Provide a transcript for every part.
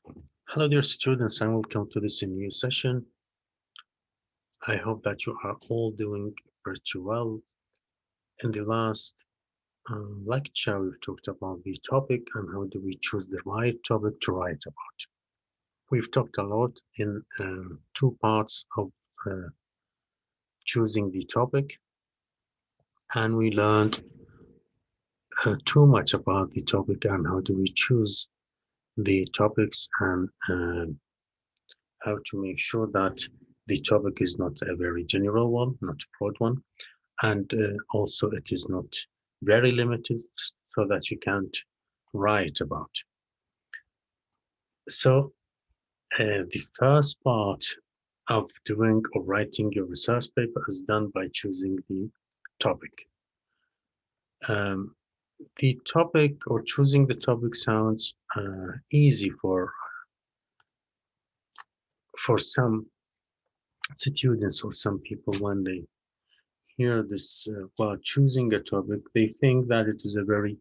Hello, dear students, and welcome to this new session. I hope that you are all doing pretty well. In the last lecture, we've talked about the topic and how do we choose the right topic to write about. We've talked a lot in two parts of uh, choosing the topic, and we learned too much about the topic and how do we choose the topics and how to make sure that the topic is not a very general one, not a broad one, and also it is not very limited so that you can't write about. So the first part of doing or writing your research paper is done by choosing the topic. Um, the topic or choosing the topic sounds easy for some students or some people when they hear this while choosing a topic, they think that it is a very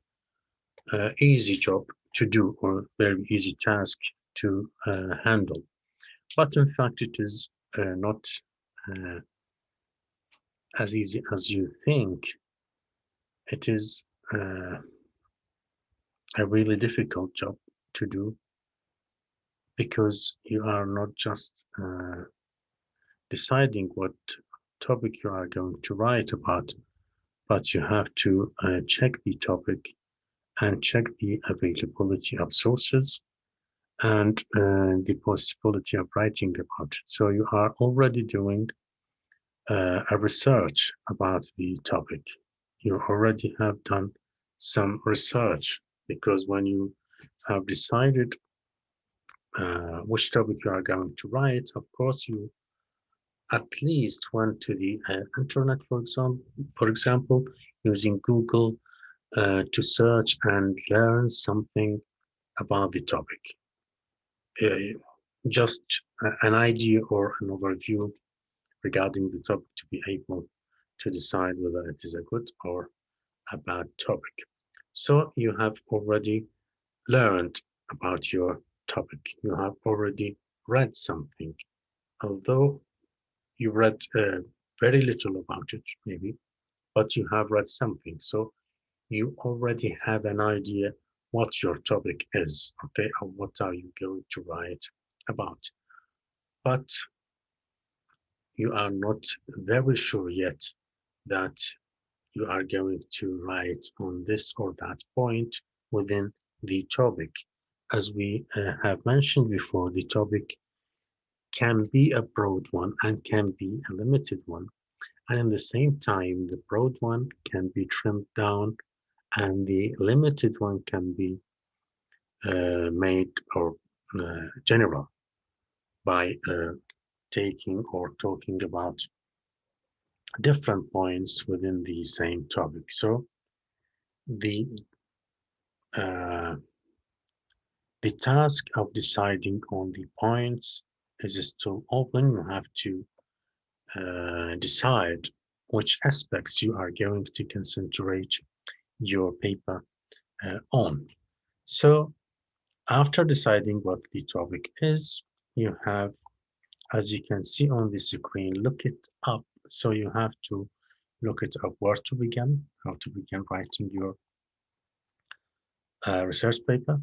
easy job to do or very easy task to handle. But in fact, it is not uh, as easy as you think. It is a really difficult job to do because you are not just deciding what topic you are going to write about, but you have to check the topic and check the availability of sources and the possibility of writing about it. So you are already doing a research about the topic. You already have done some research because when you have decided which topic you are going to write, of course, you at least went to the internet, for example, using Google to search and learn something about the topic. Uh, just an idea or an overview regarding the topic to be able to decide whether it is a good or a bad topic. So you have already learned about your topic. You have already read something, although you read very little about it, maybe, but you have read something. So you already have an idea what your topic is, okay, or what are you going to write about. But you are not very sure yet that you are going to write on this or that point within the topic. As we have mentioned before, the topic can be a broad one and can be a limited one. And at the same time, the broad one can be trimmed down and the limited one can be made or general by taking or talking about different points within the same topic. So the uh, the task of deciding on the points is still open. You have to decide which aspects you are going to concentrate your paper on. So, after deciding what the topic is, you have, as you can see on the screen, look it up. So, you have to look it up where to begin, how to begin writing your research paper,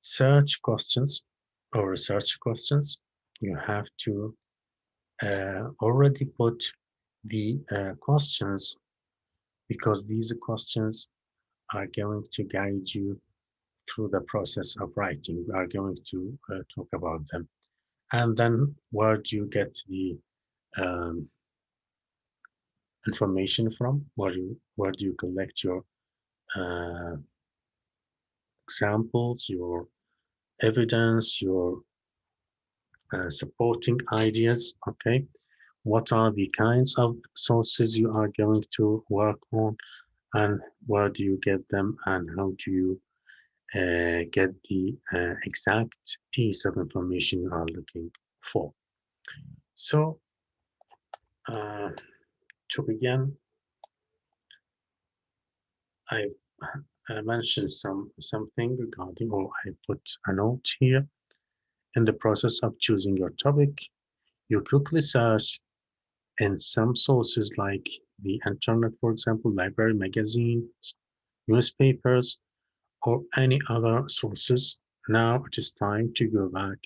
search questions or research questions. You have to already put the questions because these questions are going to guide you through the process of writing. We are going to talk about them. And then where do you get the um, information from? Where do you collect your uh, examples, your evidence, your supporting ideas? Okay, what are the kinds of sources you are going to work on, and where do you get them, and how do you get the exact piece of information you are looking for? So, uh, to begin, I mentioned something regarding, or I put a note here In the process of choosing your topic, you quickly search in some sources like the internet, for example, library, magazines, newspapers, or any other sources. Now it is time to go back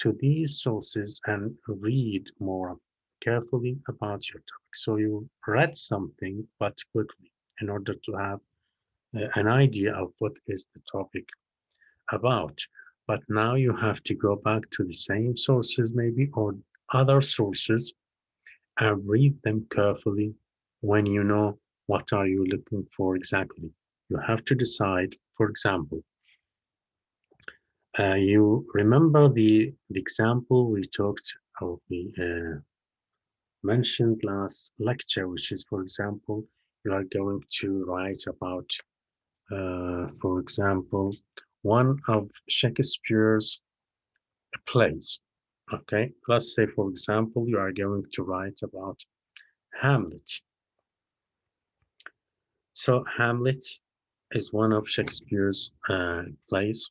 to these sources and read more carefully about your topic. So you read something, but quickly, in order to have an idea of what is the topic about. But now you have to go back to the same sources, maybe, or other sources, and read them carefully when you know what are you looking for exactly. You have to decide, for example, you remember the example we talked or we mentioned last lecture, which is, for example, you are going to write about, for example, one of Shakespeare's plays. Okay, let's say, for example, you are going to write about Hamlet. So, Hamlet is one of Shakespeare's plays,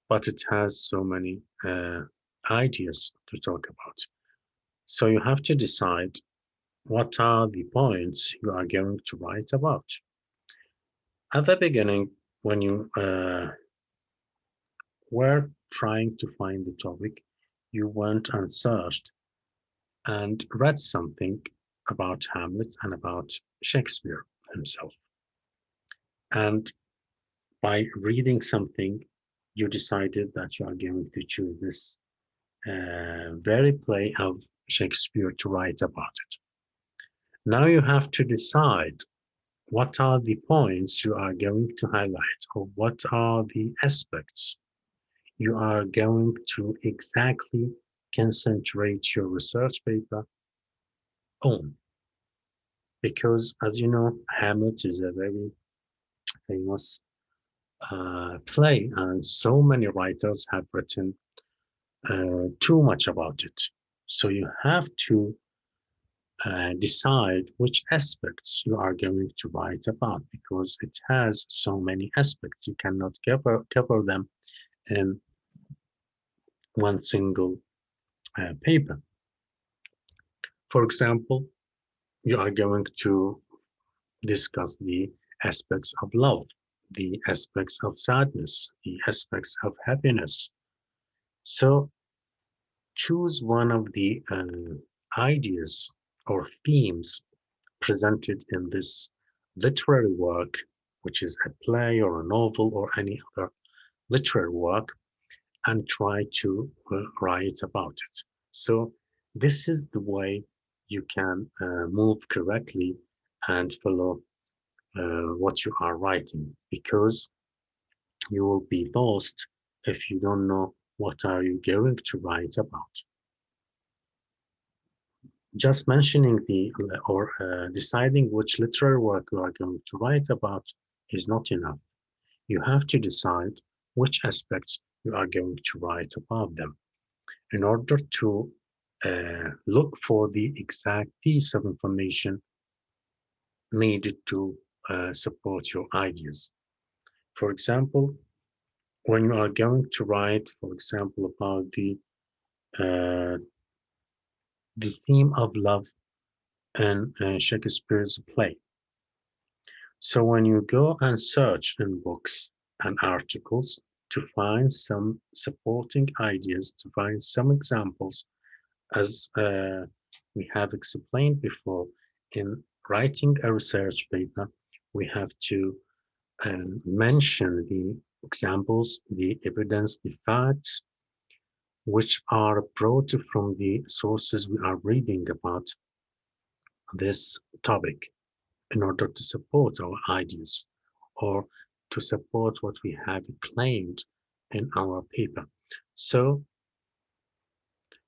but it has so many ideas to talk about. So, you have to decide what are the points you are going to write about. At the beginning, when you were trying to find the topic, you went and searched and read something about Hamlet and about Shakespeare himself. And by reading something, you decided that you are going to choose this very play of Shakespeare to write about it. Now you have to decide what are the points you are going to highlight, or what are the aspects you are going to exactly concentrate your research paper on. Because, as you know, Hamlet is a very famous play, and so many writers have written too much about it. So you have to decide which aspects you are going to write about because it has so many aspects. You cannot cover them in one single paper. For example, you are going to discuss the aspects of love, the aspects of sadness, the aspects of happiness. So choose one of the ideas or themes presented in this literary work, which is a play or a novel or any other literary work, and try to write about it. So this is the way you can move correctly and follow what you are writing, because you will be lost if you don't know what are you going to write about. Just mentioning the or deciding which literary work you are going to write about is not enough. You have to decide which aspects you are going to write about them in order to look for the exact piece of information needed to support your ideas. For example, when you are going to write, for example, about uh, the theme of love in Shakespeare's play. So when you go and search in books and articles to find some supporting ideas, to find some examples, as we have explained before, in writing a research paper, we have to mention the examples, the evidence, the facts, which are brought from the sources we are reading about this topic in order to support our ideas or to support what we have claimed in our paper. So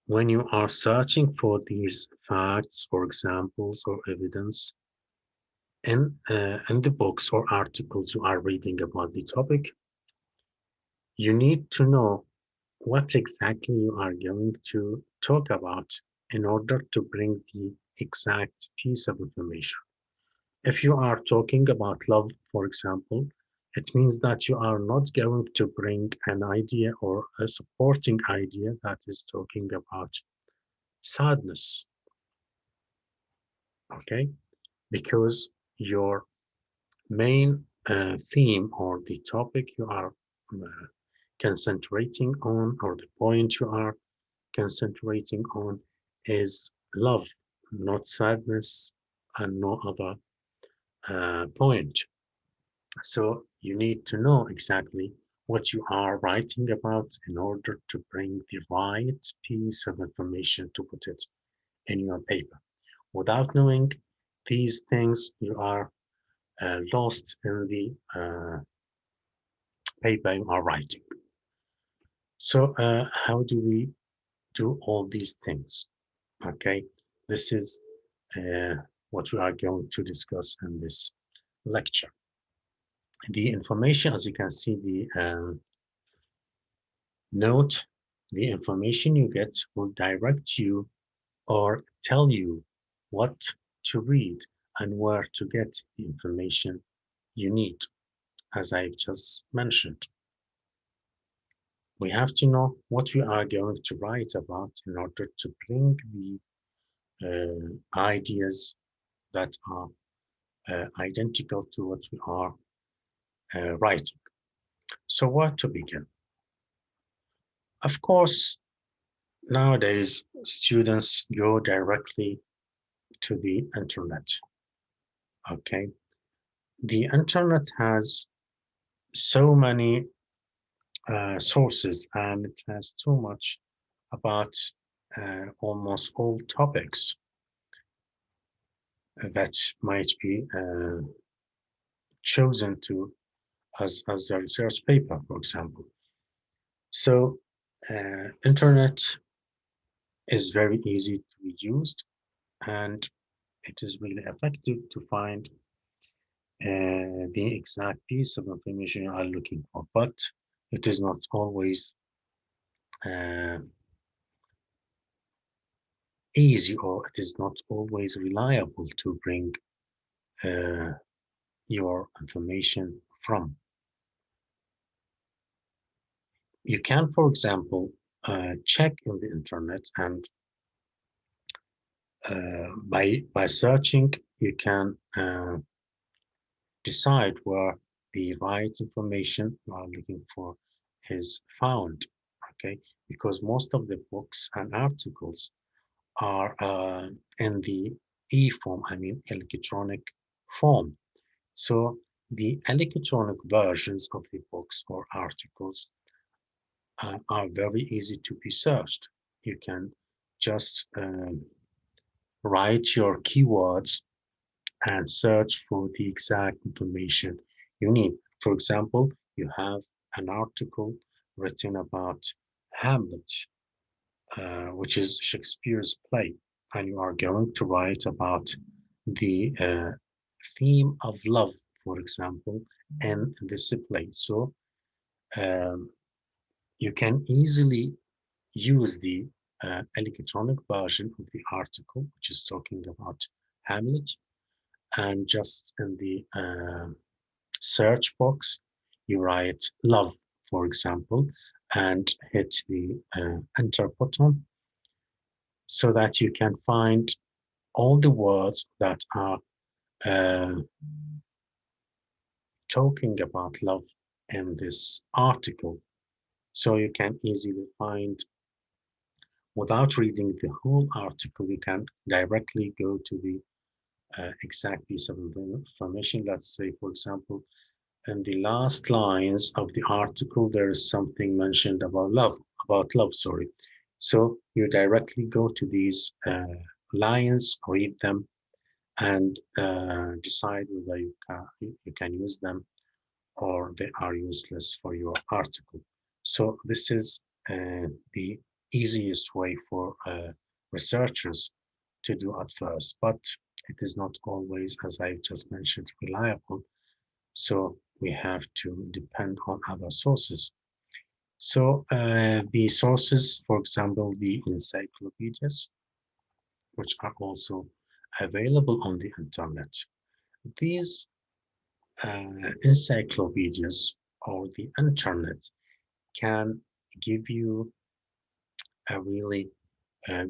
when you are searching for these facts or examples or evidence in the books or articles you are reading about the topic, you need to know what exactly you are going to talk about in order to bring the exact piece of information. If you are talking about love, for example, It means that you are not going to bring an idea or a supporting idea that is talking about sadness, okay? Because your main theme or the topic you are concentrating on, or the point you are concentrating on, is love, not sadness, and no other point. So you need to know exactly what you are writing about in order to bring the right piece of information to put it in your paper. Without knowing these things, you are lost in the paper you are writing. So how do we do all these things? Okay, this is uh, what we are going to discuss in this lecture. The information, as you can see, the note, the information you get will direct you or tell you what to read and where to get the information you need, as I just mentioned. We have to know what we are going to write about in order to bring the ideas that are identical to what we are writing. So where to begin? Of course, nowadays students go directly to the internet. Okay, the internet has so many sources and it has too much about almost all topics that might be chosen to as a research paper, for example. So internet is very easy to be used and it is really effective to find the exact piece of information you are looking for, but it is not always uh, easy or it is not always reliable to bring uh, your information from. You can, for example, check in the internet and by searching, you can decide where the right information you are looking for is found. Okay, because most of the books and articles are in the e-form, I mean electronic form. So the electronic versions of the books or articles are very easy to be searched. You can just write your keywords and search for the exact information you need. For example, you have an article written about Hamlet, which is Shakespeare's play, and you are going to write about the theme of love, for example, in this play. So um, you can easily use the electronic version of the article, which is talking about Hamlet, and just in the search box, you write love, for example, and hit the enter button so that you can find all the words that are uh, talking about love in this article. So you can easily find, without reading the whole article, you can directly go to the exact piece of information. Let's say, for example, in the last lines of the article, there is something mentioned about love, sorry. So you directly go to these lines, read them, and decide whether you can use them or they are useless for your article. So this is the easiest way for researchers to do at first, but it is not always, as I just mentioned, reliable. So we have to depend on other sources. So the sources, for example, the encyclopedias, which are also available on the internet. These encyclopedias or the internet can give you a really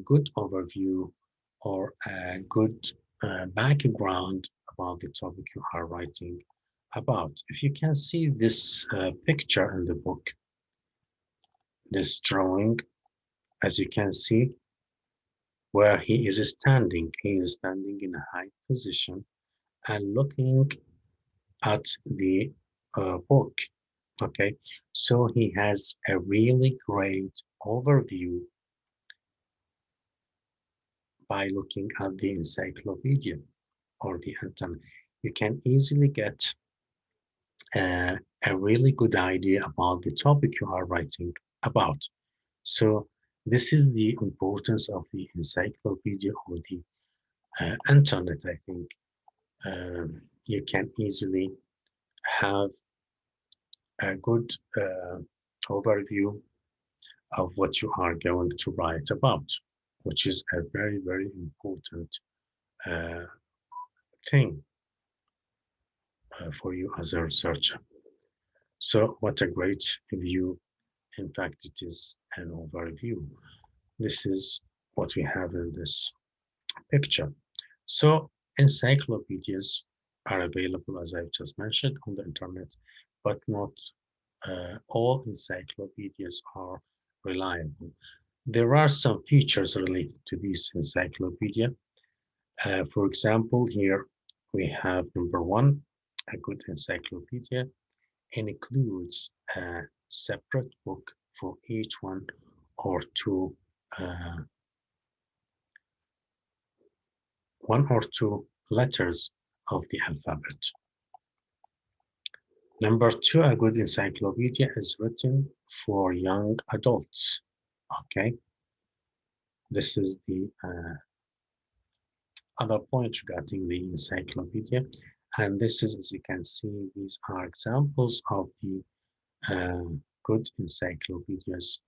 good overview or a good background about the topic you are writing about. If you can see this picture in the book, this drawing, as you can see, where he is standing. He is standing in a high position and looking at the book. Okay, so he has a really great overview by looking at the encyclopedia or the internet. You can easily get uh, a really good idea about the topic you are writing about. So this is the importance of the encyclopedia or the internet. I think you can easily have a good overview of what you are going to write about, which is a very, very important uh, thing for you as a researcher. So, what a great view. In fact, it is an overview. This is what we have in this picture. So, encyclopedias are available, as I've just mentioned, on the internet, but not all encyclopedias are reliable. There are some features related to this encyclopedia. For example, here we have number one, a good encyclopedia includes a separate book for each or two, uh, one or two letters of the alphabet. Number two, a good encyclopedia is written for young adults. Okay, this is the other point regarding the encyclopedia. And this is, as you can see, these are examples of the good encyclopedias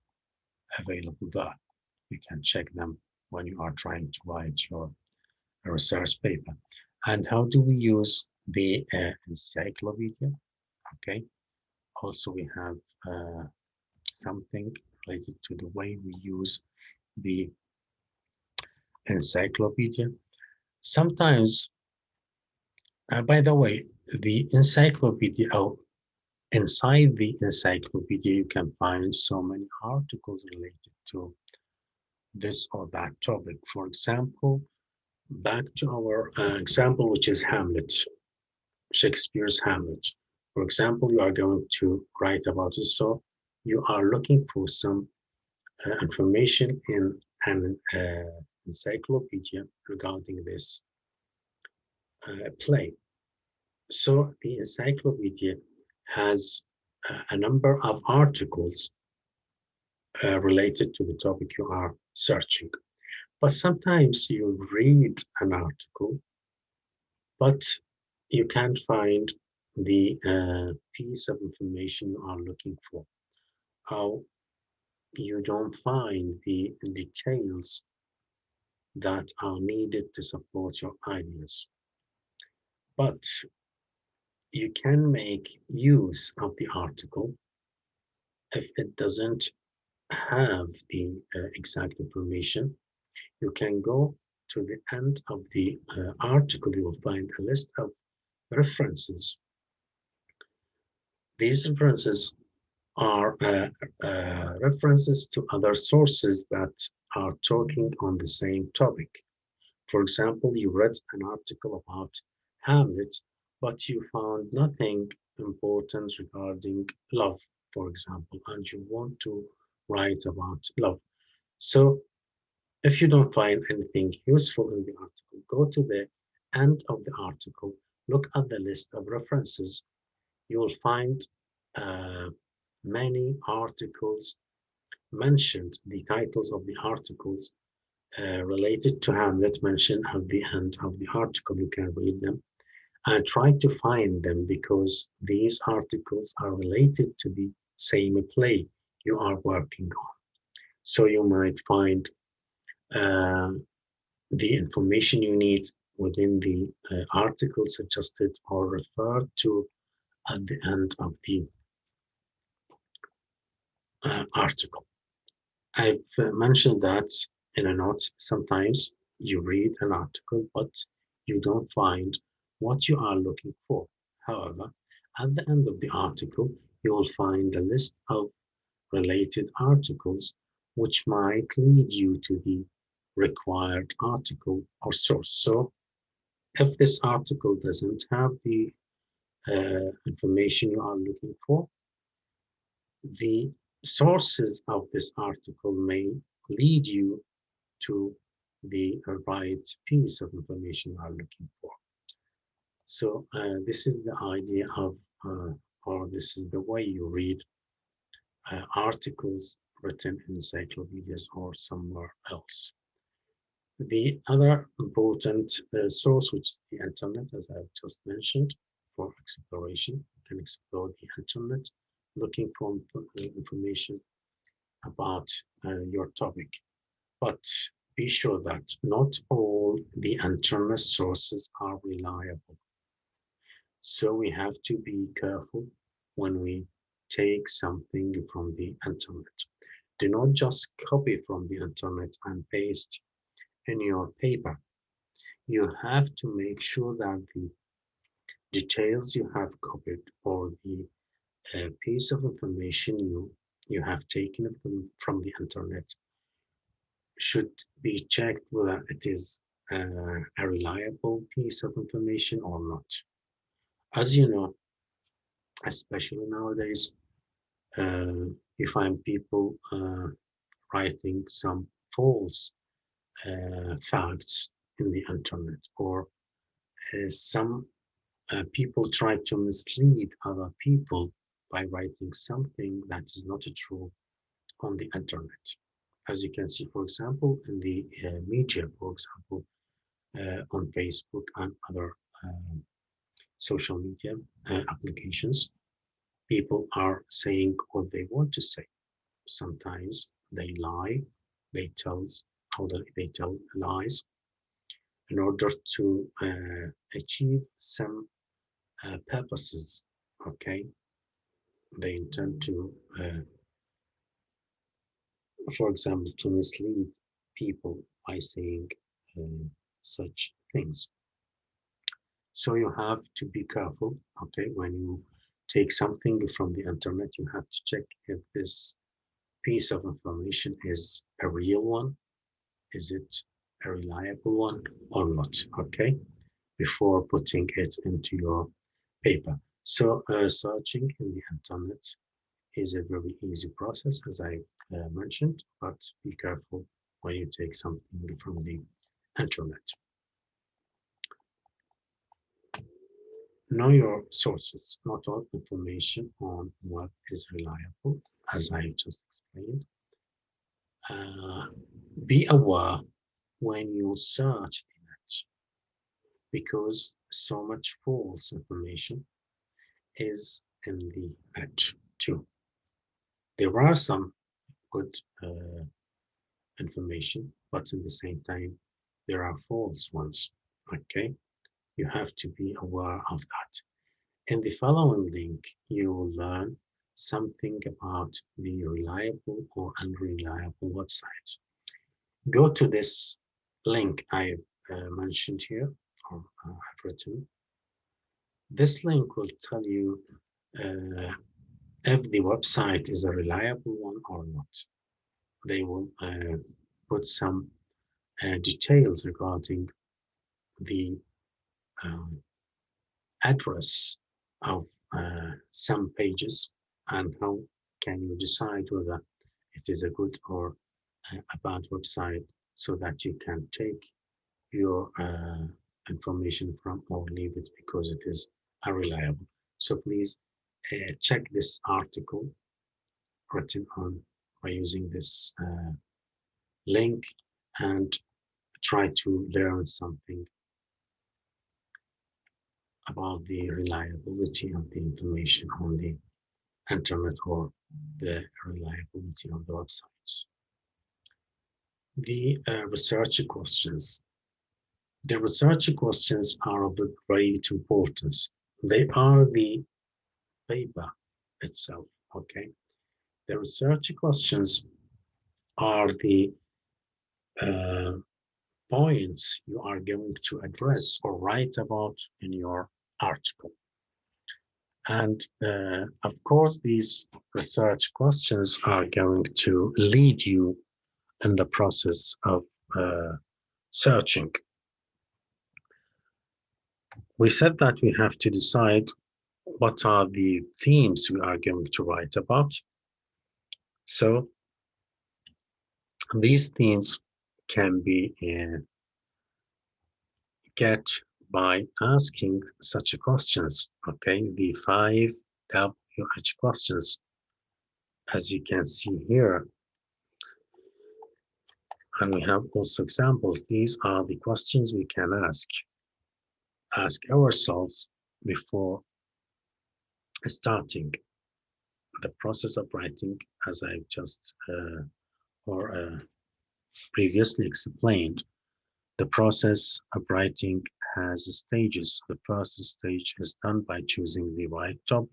available there. You can check them when you are trying to write your research paper. And how do we use the encyclopedia? Okay, also we have something related to the way we use the encyclopedia. Sometimes, by the way, the encyclopedia, oh, inside the encyclopedia, you can find so many articles related to this or that topic. For example, back to our example, which is Hamlet, Shakespeare's Hamlet. For example, you are going to write about it, so you are looking for some information in an encyclopedia regarding this play. So the encyclopedia has a number of articles related to the topic you are searching. But sometimes you read an article, but you can't find the piece of information you are looking for. How you don't find the details that are needed to support your ideas. But you can make use of the article if it doesn't have the exact information. You can go to the end of the article, you will find a list of references. These references are references to other sources that are talking on the same topic. For example, you read an article about Hamlet, but you found nothing important regarding love, for example, and you want to write about love. So if you don't find anything useful in the article, go to the end of the article, look at the list of references. You will find uh, many articles mentioned, the titles of the articles related to Hamlet mentioned at the end of the article. You can read them and try to find them because these articles are related to the same play you are working on. So you might find uh, the information you need within the article suggested or referred to at the end of the article. I've mentioned that in a note, sometimes you read an article, but you don't find what you are looking for. However, at the end of the article, you will find a list of related articles which might lead you to the required article or source. So if this article doesn't have the information you are looking for, the sources of this article may lead you to the right piece of information you are looking for. So this is the idea of, or this is the way you read articles written in encyclopedias or somewhere else. The other important source, which is the internet, as I've just mentioned, for exploration. You can explore the internet looking for information about your topic. But be sure that not all the internet sources are reliable. So we have to be careful when we take something from the internet. Do not just copy from the internet and paste in your paper. You have to make sure that the details you have copied or the piece of information you have taken from the internet should be checked whether it is a reliable piece of information or not. As you know, especially nowadays, you find people writing some false facts in the internet, or some people try to mislead other people by writing something that is not true on the internet. As you can see, for example, in the media, for example, on Facebook and other social media applications, people are saying what they want to say. Sometimes they lie, they tell lies in order to achieve some purposes. Okay, they intend to, for example, to mislead people by saying such things. So you have to be careful. Okay, when you take something from the internet, you have to check if this piece of information is a real one, is it a reliable one or not, okay, before putting it into your paper. So searching in the internet is a very easy process, as I mentioned, but be careful when you take something from the internet. Know your sources. Not all information on what is reliable, as I just explained. Uh, be aware when you search the net, because so much false information is in the net too. There are some good information, but at the same time, there are false ones. Okay, you have to be aware of that. In the following link, you will learn something about the reliable or unreliable websites. Go to this link I've mentioned here, or I've written. This link will tell you if the website is a reliable one or not. They will put some details regarding the um, address of some pages and how can you decide whether it is a good or a bad website so that you can take your information from or leave it because it is unreliable. So please check this article written on by using this link and try to learn something about the reliability of the information on the internet or the reliability of the websites. The research questions. The research questions are of great importance. They are the paper itself, okay? The research questions are the uh, points you are going to address or write about in your article. And of course, these research questions are going to lead you in the process of searching. We said that we have to decide what are the themes we are going to write about. So these themes can be get by asking such questions, okay? The 5 WH questions, as you can see here. And we have also examples. These are the questions we can ask ourselves before starting the process of writing, as I just or previously explained. The process of writing has stages. The first stage is done by choosing the right topic,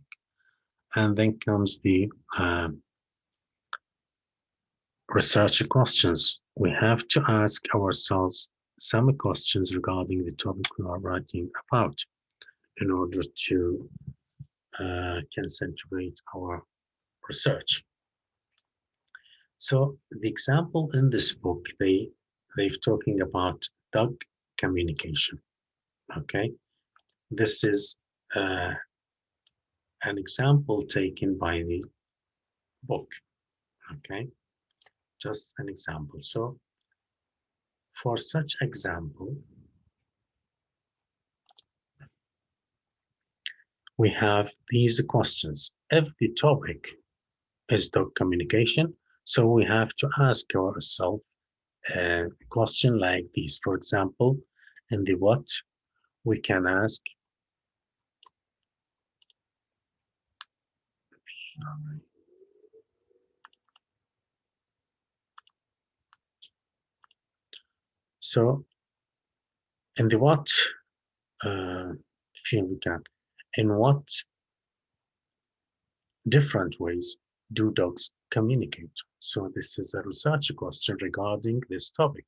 and then comes the research questions. We have to ask ourselves some questions regarding the topic we are writing about in order to concentrate our research. So the example in this book, they're talking about dog communication. Okay, this is an example taken by the book. Okay, just an example. So for such example, we have these questions. If the topic is dog communication, so we have to ask ourselves a question like this. For example, in the what, we can ask, so in the what field we can, in what different ways do dogs communicate? So this is a research question regarding this topic.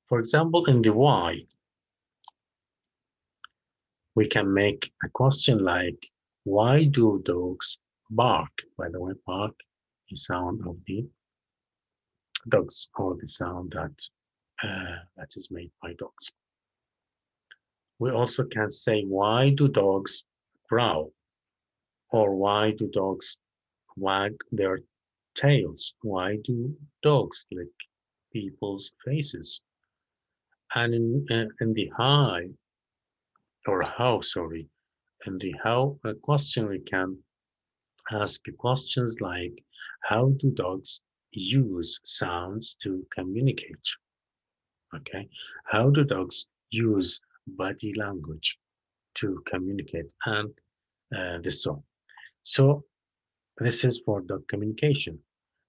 For example, in the why, we can make a question like, why do dogs bark? By the way, bark is sound of the dogs or the sound that is made by dogs. We also can say, why do dogs growl? Or why do dogs wag their tails? Why do dogs lick people's faces? And in the sorry, in the how question, we can ask questions like, how do dogs use sounds to communicate? Okay, how do dogs use body language to communicate? And this so. So this is for dog communication.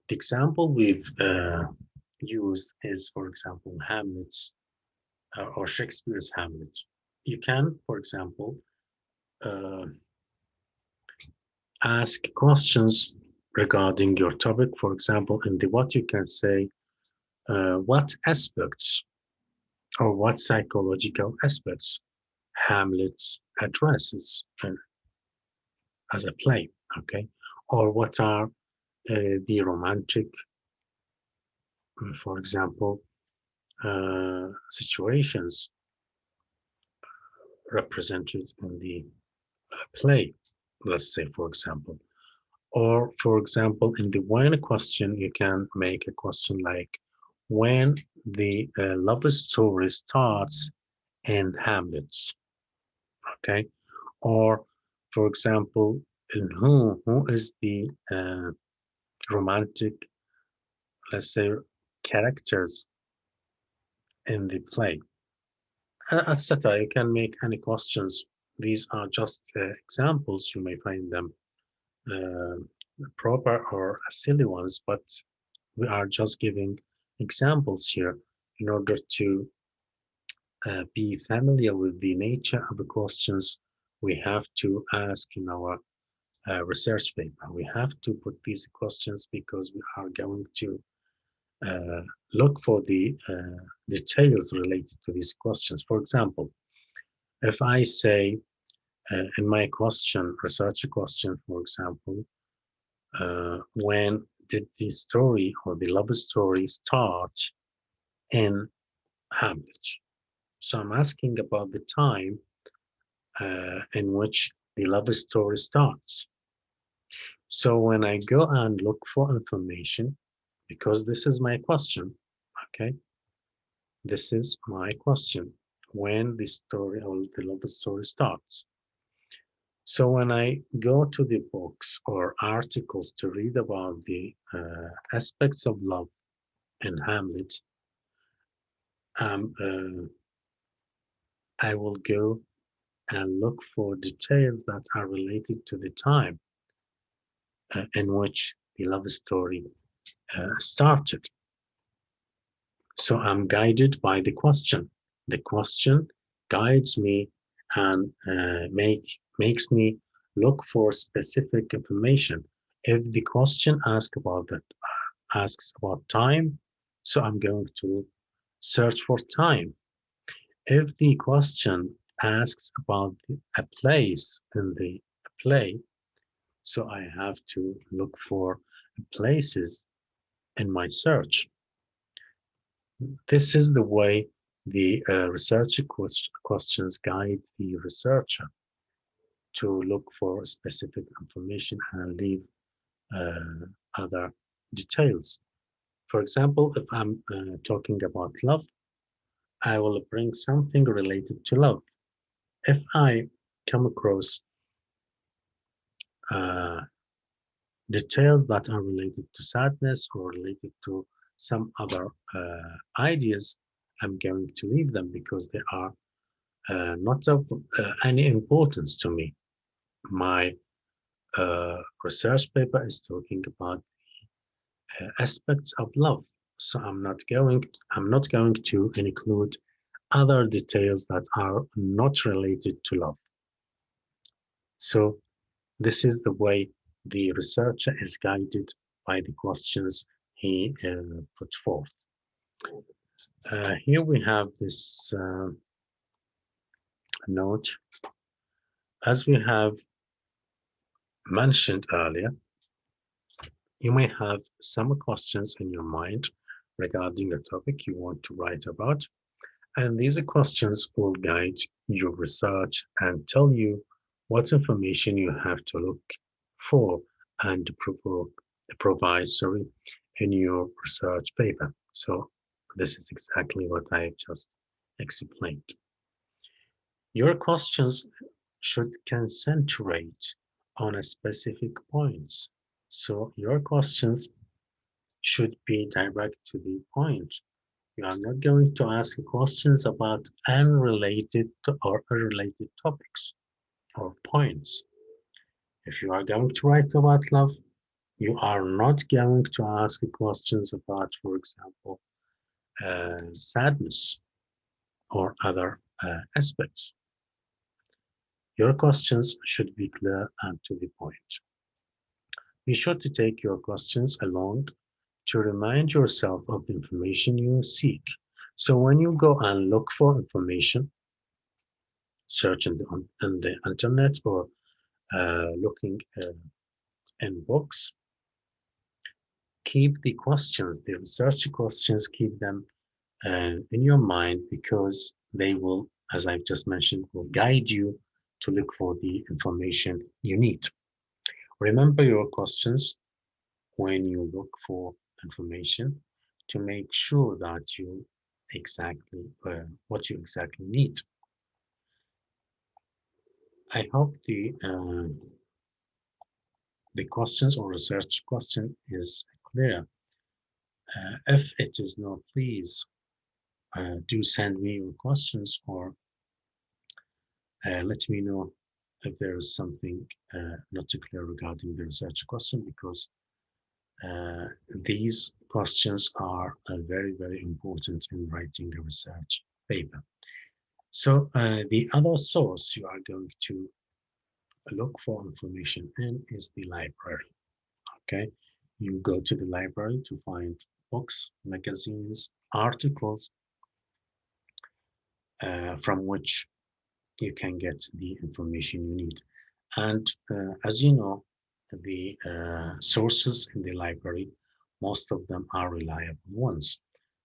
The example we've used is, for example, Hamlet's or Shakespeare's Hamlet. You can, for example, uh, ask questions regarding your topic. For example, in the what, you can say, what aspects or what psychological aspects Hamlet addresses as a play, okay? Or what are the romantic, for example, situations represented in the play, let's say, for example. Or, for example, in the when question, you can make a question like, when the love story starts in Hamlet's, okay? Or, for example, in who is the romantic, let's say, characters in the play, etc. You can make any questions. These are just examples. You may find them uh, proper or silly ones, but we are just giving examples here in order to be familiar with the nature of the questions we have to ask in our research paper. We have to put these questions because we are going to uh, look for the details related to these questions. For example, if I say in my question, research question, for example, when did the story or the love story start in Hamlet? So I'm asking about the time in which the love story starts. So when I go and look for information, because this is my question, okay, this is my question, when the story or the love story starts. So when I go to the books or articles to read about the aspects of love in Hamlet, I will go and look for details that are related to the time in which the love story started. So I'm guided by the question. The question guides me and makes me look for specific information. If the question asks about time, so I'm going to search for time. If the question asks about a place in the play, so I have to look for places in my search. This is the way the research questions guide the researcher to look for specific information and leave other details. For example, if I'm talking about love, I will bring something related to love. If I come across uh, details that are related to sadness or related to some other ideas, I'm going to leave them because they are not of any importance to me. My research paper is talking about aspects of love, so I'm not going to include other details that are not related to love. So this is the way the researcher is guided by the questions he put forth. Here we have this note. As we have mentioned earlier, you may have some questions in your mind regarding the topic you want to write about, and these questions will guide your research and tell you what information you have to look for and provide, in your research paper. So this is exactly what I just explained. Your questions should concentrate on a specific points. So your questions should be direct to the point. You are not going to ask questions about unrelated or unrelated topics or points. If you are going to write about love, you are not going to ask questions about, for example, sadness or other aspects. Your questions should be clear and to the point. Be sure to take your questions along to remind yourself of the information you seek. So when you go and look for information, search on the internet or looking in books, keep the questions, the research questions, keep them in your mind because they will, as I've just mentioned, will guide you to look for the information you need. Remember your questions when you look for information to make sure that you exactly what you exactly need. I hope the questions or research question is clear. If it is not, please do send me your questions or let me know if there is something not too clear regarding the research question because uh, these questions are very, very important in writing a research paper. So the other source you are going to look for information in is the library. Okay, you go to the library to find books, magazines, articles from which you can get the information you need. And as you know, the sources in the library, most of them are reliable ones.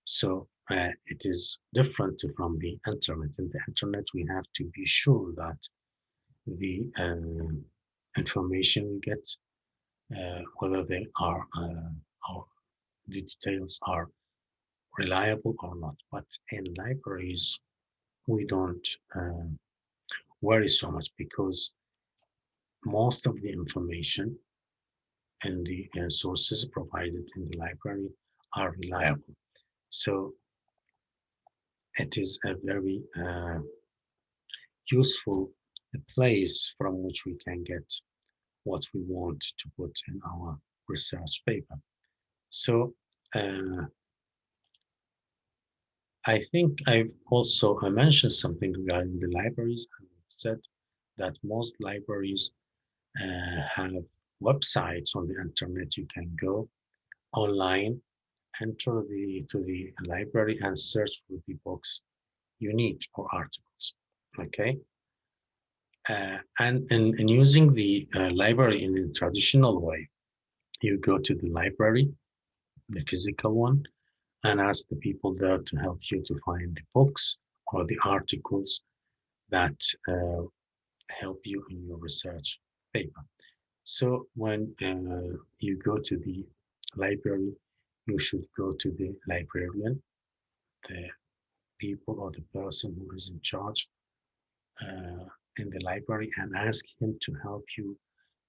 So it is different from the internet. In the internet, we have to be sure that the information we get, whether they are or the details are reliable or not. But in libraries, we don't worry so much because most of the information and the sources provided in the library are reliable. So it is a very useful place from which we can get what we want to put in our research paper. So I think I've also mentioned something regarding the libraries. I said that most libraries have websites on the internet. You can go online, enter to the library and search for the books you need or articles. Okay. And using the library in a traditional way, you go to the library, the physical one, and ask the people there to help you to find the books or the articles that help you in your research paper. So when you go to the library, you should go to the librarian, the people or the person who is in charge uh, in the library, and ask him to help you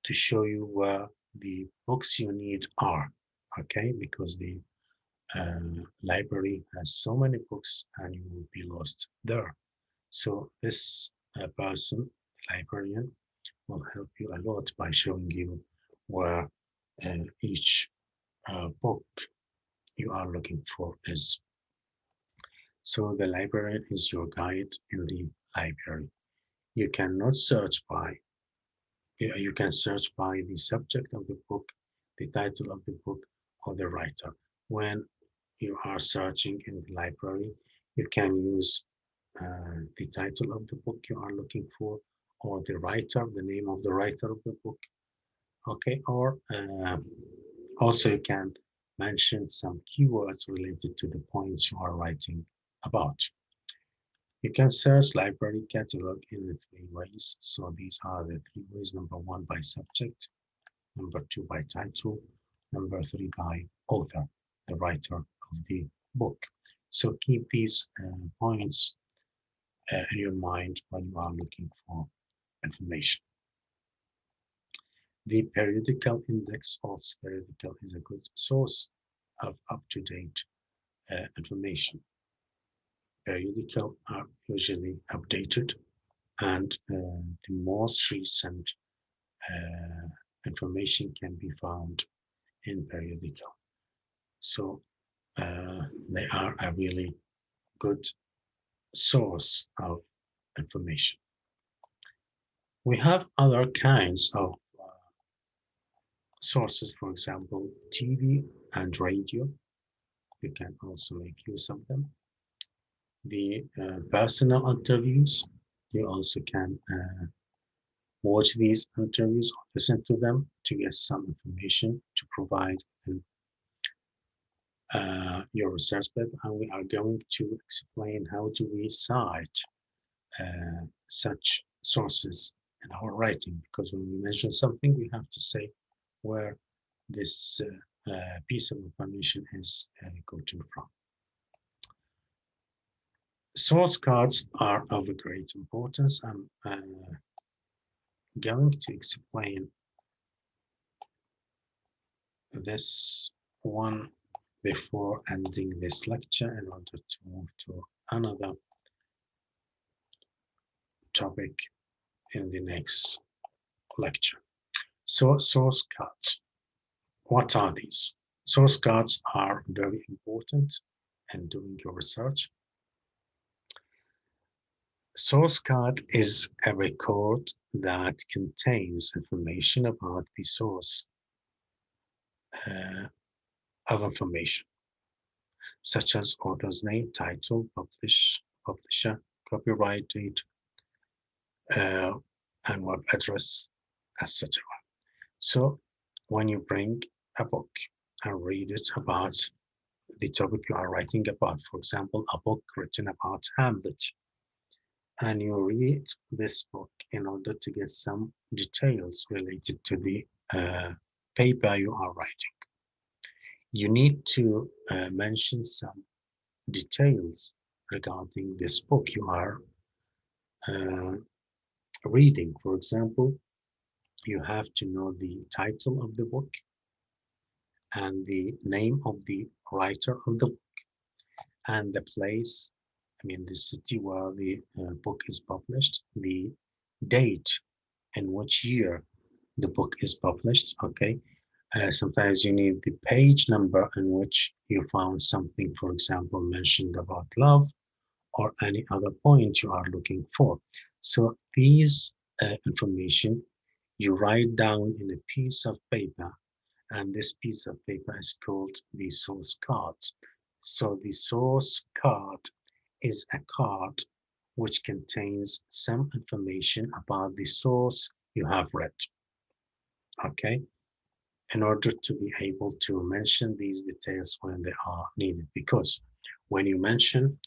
to show you where the books you need are. Okay, because the library has so many books and you will be lost there. So this person, librarian, will help you a lot by showing you where each book you are looking for is. So the librarian is your guide in the library. You cannot search by, you can search by the subject of the book, the title of the book, or the writer. When you are searching in the library, you can use the title of the book you are looking for, or the writer, the name of the writer of the book, okay, or also you can mention some keywords related to the points you are writing about. You can search library catalog in the three ways. So these are the three ways. Number one, by subject. Number two, by title. Number three, by author, the writer of the book. So keep these points in your mind when you are looking for information. The periodical index of periodical is a good source of up-to-date information. Periodical are usually updated, and the most recent uh, information can be found in periodical. So they are a really good source of information. We have other kinds of sources, for example, TV and radio. You can also make use of them. The personal interviews, you also can watch these interviews or listen to them to get some information to provide in your research paper. And we are going to explain how do we cite such sources in our writing, because when we mention something, we have to say where this piece of information is gotten from. Source cards are of great importance. I'm going to explain this one before ending this lecture in order to move to another topic in the next lecture. So source cards, what are these? Source cards are very important in doing your research. Source card is a record that contains information about the source uh, of information, such as author's name, title, publisher, copyright date, uh, and web address, etc. So when you bring a book and read it about the topic you are writing about, for example, a book written about Hamlet, and you read this book in order to get some details related to the paper you are writing. You need to mention some details regarding this book you are uh, reading. For example, you have to know the title of the book and the name of the writer of the book and the place, I mean, the city where the book is published, the date in which year the book is published. Okay. Sometimes you need the page number in which you found something, for example, mentioned about love or any other point you are looking for. So these information you write down in a piece of paper, and this piece of paper is called the source card. So the source card is a card which contains some information about the source you have read. Okay, in order to be able to mention these details when they are needed, because when you mention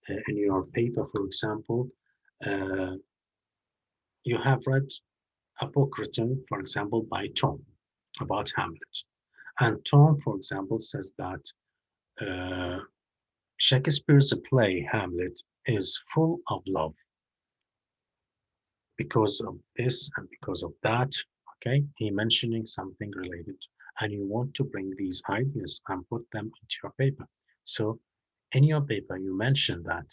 in your paper, for example, uh, you have read a book written, for example, by Tom about Hamlet. And Tom, for example, says that uh, Shakespeare's play Hamlet is full of love because of this and because of that. Okay, he mentioning something related, and you want to bring these ideas and put them into your paper. So in your paper, you mention that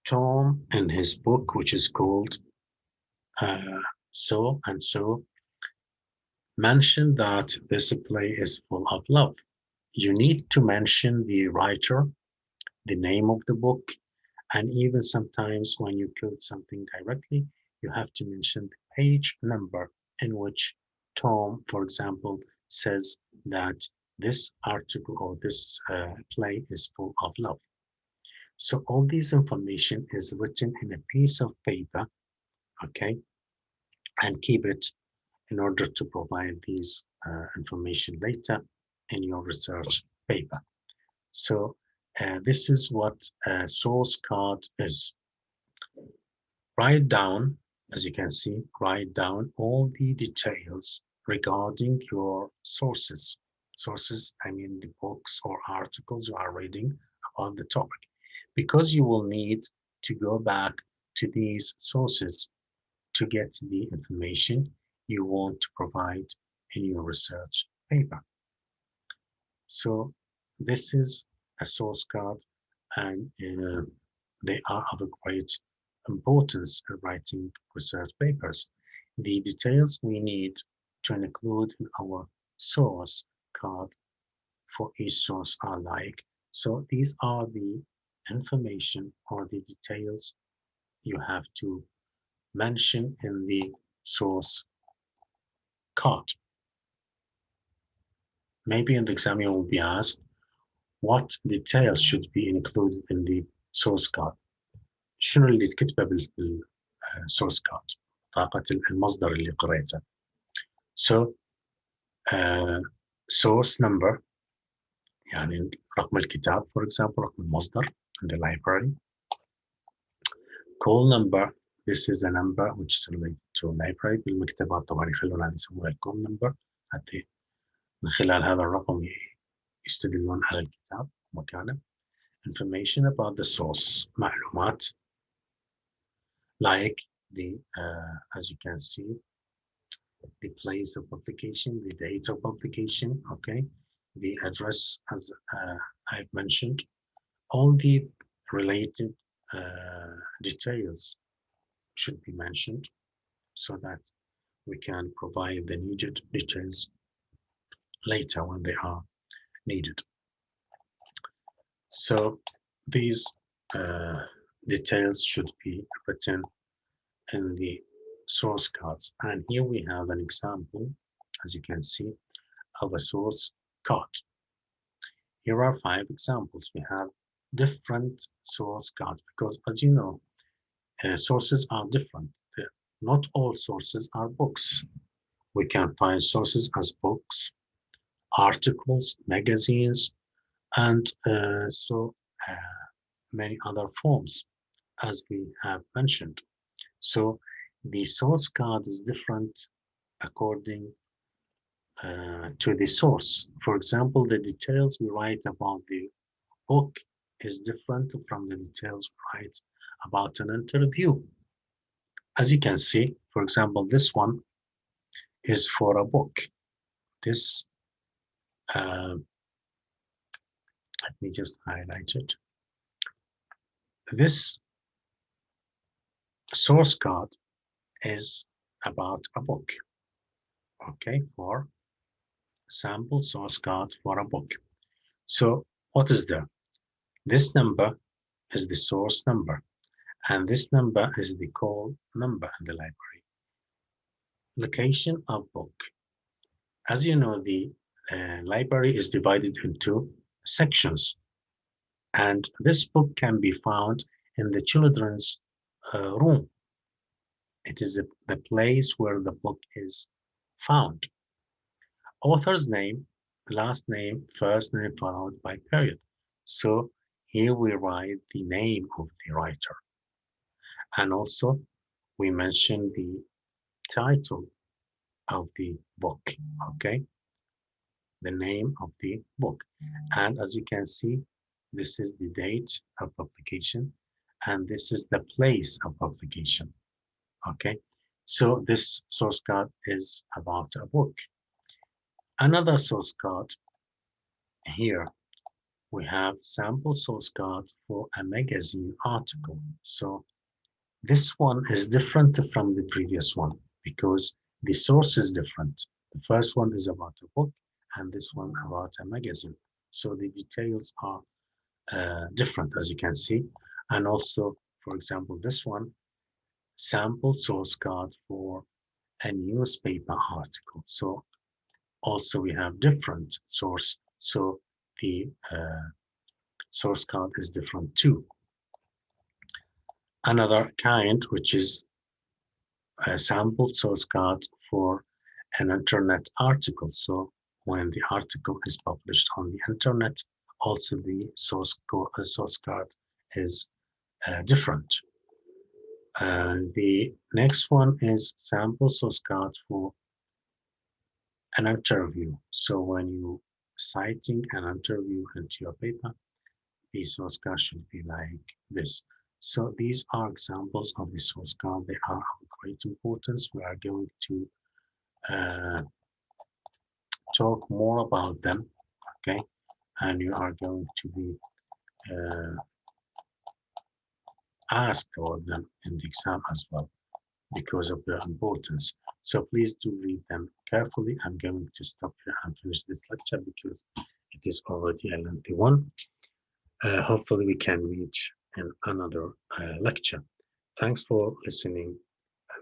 Tom in his book, which is called So and So, mentioned that this play is full of love. You need to mention the writer, the name of the book, and even sometimes when you quote something directly, you have to mention the page number in which Tom, for example, says that this article or this play is full of love. So all this information is written in a piece of paper, okay, and keep it in order to provide these information later in your research paper. So this is what a source card is. Write down, as you can see, write down all the details regarding your sources. Sources, I mean the books or articles you are reading on the topic, because you will need to go back to these sources to get the information you want to provide in your research paper. So this is a source card, and they are of a great importance in writing research papers. The details we need to include in our source card for each source are like, so these are the information or the details you have to mention in the source card. Maybe in the exam you will be asked, what details should be included in the source card. شنو اللي كتبه بالسورس كارد طاقة المصدر اللي قريته. So source number يعني رقم الكتاب for example رقم المصدر in the library. Call number, this is a number which is related to library. بالمكتبات طبعا يخلونها يسموها الكول number حتى من خلال هذا الرقم يستدلون على الكتاب مكانه. Information about the source معلومات like the as you can see, the place of publication, the date of publication, okay, the address as I've mentioned, all the related details should be mentioned so that we can provide the needed details later when they are needed. So these details should be written in the source cards. And here we have an example, as you can see, of a source card. Here are 5 examples. We have different source cards because, as you know, sources are different. Not all sources are books. We can find sources as books, articles, magazines, and many other forms, as we have mentioned. So the source card is different according to the source. For example, the details we write about the book is different from the details we write about an interview. As you can see, for example, this one is for a book. This, let me just highlight it. This source card is about a book, okay, for sample source card for a book. So what is there? This number is the source number, and this number is the call number in the library. Location of book. As you know, the library is divided into sections, and this book can be found in the children's room. It is the place where the book is found. Author's name, last name, first name, followed by period. So here we write the name of the writer. And also we mention the title of the book, okay? The name of the book. And as you can see, this is the date of publication, and this is the place of publication, okay? So this source card is about a book. Another source card here, we have sample source card for a magazine article. So this one is different from the previous one because the source is different. The first one is about a book and this one about a magazine. So the details are different, as you can see. And also, for example, this one, sample source card for a newspaper article. So also we have different source. So the source card is different too. Another kind, which is a sample source card for an internet article. So when the article is published on the internet, also the source card is different. The next one is sample source card for an interview. So when you citing an interview into your paper, the source card should be like this. So these are examples of the source card. They are of great importance. We are going to talk more about them, okay? And you are going to be uh, asked about them in the exam as well because of their importance. So please do read them carefully. I'm going to stop here and finish this lecture because it is already a lengthy one. Hopefully we can reach in another lecture. Thanks for listening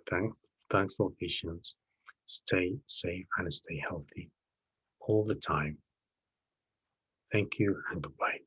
and thanks for patience. Stay safe and stay healthy all the time. Thank you and goodbye.